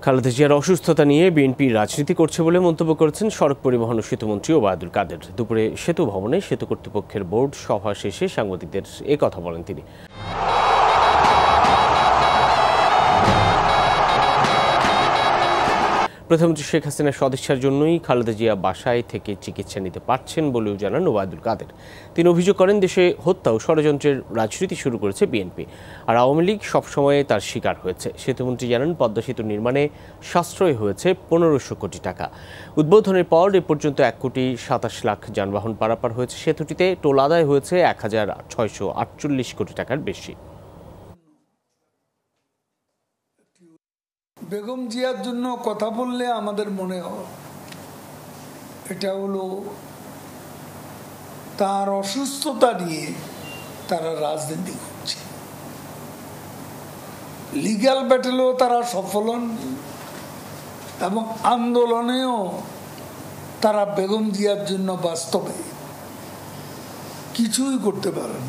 খালেদা জিয়ার অসুস্থতা নিয়ে বিএনপি রাজনীতি করছে বলে মন্তব্য করেছেন সড়ক পরিবহন ও সেতুমন্ত্রী ওবায়দুল কাদের। দুপুরে সেতু ভবনে সেতু কর্তৃপক্ষের বোর্ড সভা শেষে সাংবাদিকদের এ কথা বলেন তিনি। প্রধানমন্ত্রী শেখ হাসিনার সদিচ্ছার জন্যই খালেদা জিয়া বাসায় থেকে চিকিৎসা নিতে পারছেন বলেও জানান ওবায়দুল কাদের। তিনি অভিযোগ করেন, দেশে হত্যা ও ষড়যন্ত্রের রাজনীতি শুরু করেছে বিএনপি, আর আওয়ামী লীগ সবসময় তার শিকার হয়েছে। সেতুমন্ত্রী জানান, পদ্মা সেতু নির্মাণে সাশ্রয় হয়েছে ১৫০০ কোটি টাকা। উদ্বোধনের পর এ পর্যন্ত ১,২৭,০০,০০০ যানবাহন পারাপার হয়েছে। সেতুটিতে টোল আদায় হয়েছে ১,৬৪৮ কোটি টাকার বেশি। বেগম জিয়ার জন্য কথা বললে আমাদের মনে হয় এটা হলো তার অসুস্থতা নিয়ে তারা রাজনীতি করছে। লিগ্যাল ব্যাটেলেও তারা সফল হন এবং আন্দোলনেও তারা বেগম জিয়ার জন্য বাস্তবে কিছুই করতে পারেন।